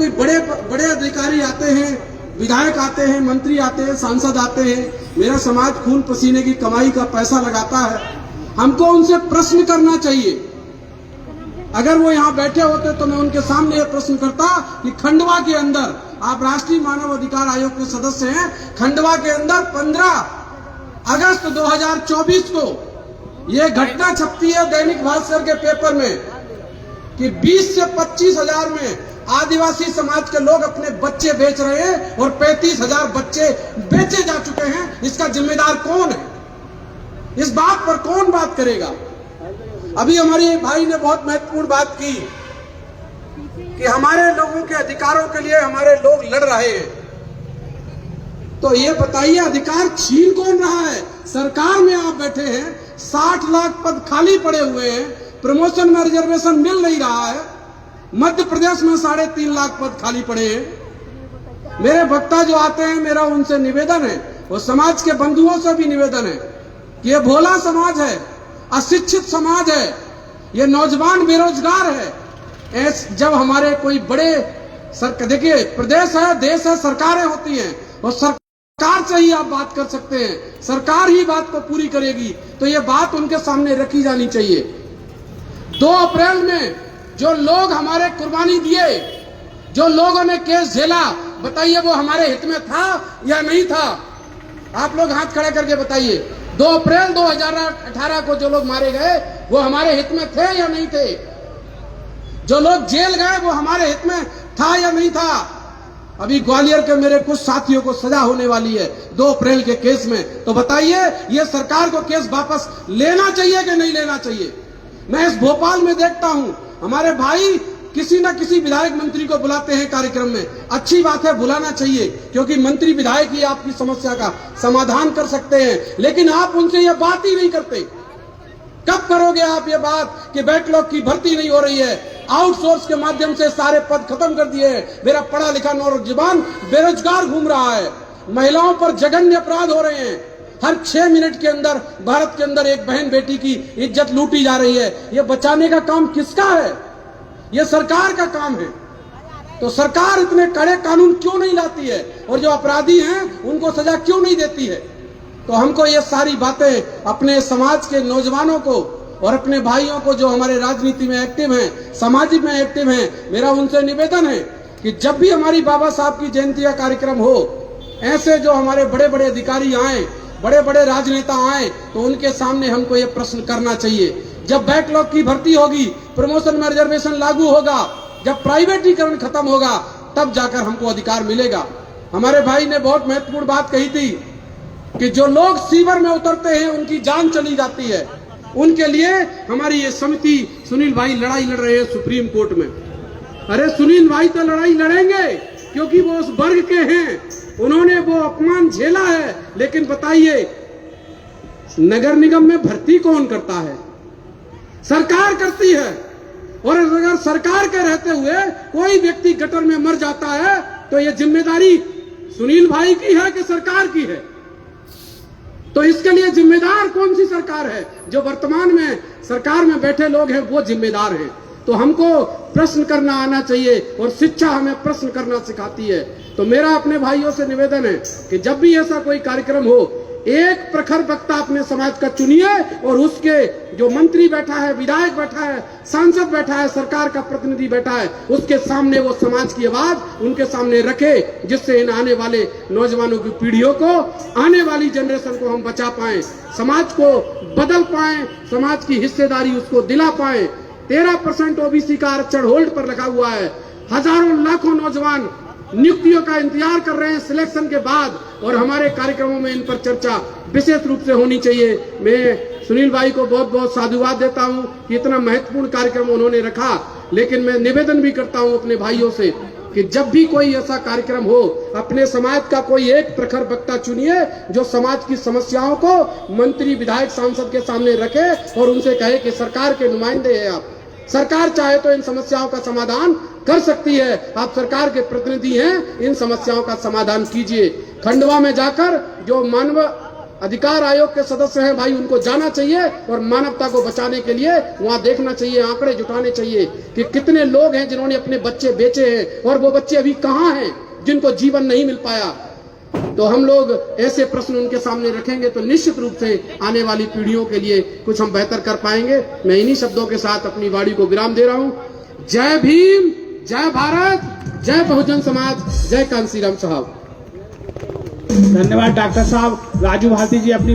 कोई बड़े बड़े अधिकारी आते हैं, विधायक आते हैं, मंत्री आते हैं, सांसद आते हैं, मेरा समाज खून पसीने की कमाई का पैसा लगाता है, हमको उनसे प्रश्न करना चाहिए। अगर वो यहाँ बैठे होते तो मैं उनके सामने ये प्रश्न करता कि खंडवा के अंदर, आप राष्ट्रीय मानव अधिकार आयोग के सदस्य हैं, खंडवा के अंदर 15 अगस्त 2024 को ये घटना छपती है दैनिक भास्कर के पेपर में कि 20 से 25 हजार में आदिवासी समाज के लोग अपने बच्चे बेच रहे हैं और 35,000 बच्चे बेचे जा चुके हैं। इसका जिम्मेदार कौन है? इस बात पर कौन बात करेगा? अभी हमारे भाई ने बहुत महत्वपूर्ण बात की कि हमारे लोगों के अधिकारों के लिए हमारे लोग लड़ रहे हैं। तो ये बताइए, अधिकार छीन कौन रहा है? सरकार में आप बैठे हैं, 60 लाख पद खाली पड़े हुए हैं, प्रमोशन में रिजर्वेशन मिल नहीं रहा है, मध्य प्रदेश में 3.5 लाख पद खाली पड़े हैं। मेरे वक्ता जो आते हैं, मेरा उनसे निवेदन है, और समाज के बंधुओं से भी निवेदन है कि ये भोला समाज है, अशिक्षित समाज है, ये नौजवान बेरोजगार है। जब हमारे कोई बड़े देखिए, प्रदेश है, देश है, सरकारें होती हैं, और सरकार से ही आप बात कर सकते हैं, सरकार ही बात को पूरी करेगी। तो ये बात उनके सामने रखी जानी चाहिए। 2 अप्रैल में जो लोग हमारे कुर्बानी दिए, जो लोगों ने केस झेला, बताइए वो हमारे हित में था या नहीं था? आप लोग हाथ खड़े करके बताइए, 2 अप्रैल 2018 को जो लोग मारे गए वो हमारे हित में थे या नहीं थे? जो लोग जेल गए वो हमारे हित में था या नहीं था? अभी ग्वालियर के मेरे कुछ साथियों को सजा होने वाली है 2 अप्रैल के केस में। तो बताइए, ये सरकार को केस वापस लेना चाहिए कि नहीं लेना चाहिए? मैं इस भोपाल में देखता हूं, हमारे भाई किसी न किसी विधायक मंत्री को बुलाते हैं कार्यक्रम में। अच्छी बात है, बुलाना चाहिए, क्योंकि मंत्री विधायक ही आपकी समस्या का समाधान कर सकते हैं। लेकिन आप उनसे ये बात ही नहीं करते। कब करोगे आप ये बात कि बैकलॉग की भर्ती नहीं हो रही है, आउटसोर्स के माध्यम से सारे पद खत्म कर दिए हैं, मेरा पढ़ा लिखा नौजवान बेरोजगार घूम रहा है, महिलाओं पर जघन्य अपराध हो रहे हैं, हर 6 मिनट के अंदर भारत के अंदर एक बहन बेटी की इज्जत लूटी जा रही है। ये बचाने का काम किसका है? ये सरकार का काम है। तो सरकार इतने कड़े कानून क्यों नहीं लाती है, और जो अपराधी हैं उनको सजा क्यों नहीं देती है? तो हमको ये सारी बातें अपने समाज के नौजवानों को और अपने भाइयों को जो हमारे राजनीति में एक्टिव हैं, सामाजिक में एक्टिव हैं, मेरा उनसे निवेदन है कि जब भी हमारी बाबा साहब की जयंती का कार्यक्रम हो, ऐसे जो हमारे बड़े बड़े अधिकारी आए, बड़े बड़े राजनेता आए, तो उनके सामने हमको ये प्रश्न करना चाहिए। जब बैकलॉग की भर्ती होगी, प्रमोशन में रिजर्वेशन लागू होगा, जब प्राइवेटीकरण खत्म होगा, तब जाकर हमको अधिकार मिलेगा। हमारे भाई ने बहुत महत्वपूर्ण बात कही थी कि जो लोग सीवर में उतरते हैं उनकी जान चली जाती है। उनके लिए हमारी ये समिति, सुनील भाई लड़ाई लड़ रहे हैं सुप्रीम कोर्ट में। अरे सुनील भाई तो लड़ाई लड़ेंगे क्योंकि वो उस वर्ग के हैं, उन्होंने वो अपमान झेला है। लेकिन बताइए, नगर निगम में भर्ती कौन करता है? सरकार करती है। और अगर सरकार के रहते हुए कोई व्यक्ति गटर में मर जाता है तो ये जिम्मेदारी सुनील भाई की है कि सरकार की है? तो इसके लिए जिम्मेदार कौन सी सरकार है? जो वर्तमान में सरकार में बैठे लोग हैं वो जिम्मेदार हैं। तो हमको प्रश्न करना आना चाहिए, और शिक्षा हमें प्रश्न करना सिखाती है। तो मेरा अपने भाइयों से निवेदन है कि जब भी ऐसा कोई कार्यक्रम हो, एक प्रखर वक्ता अपने समाज का चुनिए, और उसके जो मंत्री बैठा है, विधायक बैठा है, सांसद बैठा है, सरकार का प्रतिनिधि बैठा है, उसके सामने वो समाज की आवाज उनके सामने रखे, जिससे इन आने वाले नौजवानों की पीढ़ियों को, आने वाली जनरेशन को हम बचा पाए, समाज को बदल पाए, समाज की हिस्सेदारी उसको दिला पाए। 13% ओबीसी का आरक्षण होल्ड पर लगा हुआ है। हजारों लाखों नौजवान नियुक्तियों का इंतजार कर रहे हैं सिलेक्शन के बाद, और हमारे कार्यक्रमों में इन पर चर्चा विशेष रूप से होनी चाहिए। मैं सुनील भाई को बहुत बहुत साधुवाद देता हूं कि इतना महत्वपूर्ण कार्यक्रम उन्होंने रखा। लेकिन मैं निवेदन भी करता हूं अपने भाइयों से कि जब भी कोई ऐसा कार्यक्रम हो, अपने समाज का कोई एक प्रखर वक्ता चुनिए जो समाज की समस्याओं को मंत्री, विधायक, सांसद के सामने रखे और उनसे कहे कि सरकार के नुमाइंदे हैं आप, सरकार चाहे तो इन समस्याओं का समाधान कर सकती है, आप सरकार के प्रतिनिधि हैं, इन समस्याओं का समाधान कीजिए। खंडवा में जाकर जो अधिकार आयोग के सदस्य हैं भाई, उनको जाना चाहिए और मानवता को बचाने के लिए वहां देखना चाहिए, आंकड़े जुटाने चाहिए कि कितने लोग हैं जिन्होंने अपने बच्चे बेचे हैं और वो बच्चे अभी कहां हैं जिनको जीवन नहीं मिल पाया। तो हम लोग ऐसे प्रश्न उनके सामने रखेंगे तो निश्चित रूप से आने वाली पीढ़ियों के लिए कुछ हम बेहतर कर पाएंगे। मैं इन्हीं शब्दों के साथ अपनी वाणी को विराम दे रहा हूं। जय भीम, जय भारत, जय बहुजन समाज, जय कांसीराम साहब। धन्यवाद डॉक्टर साहब। राजू भारती जी अपनी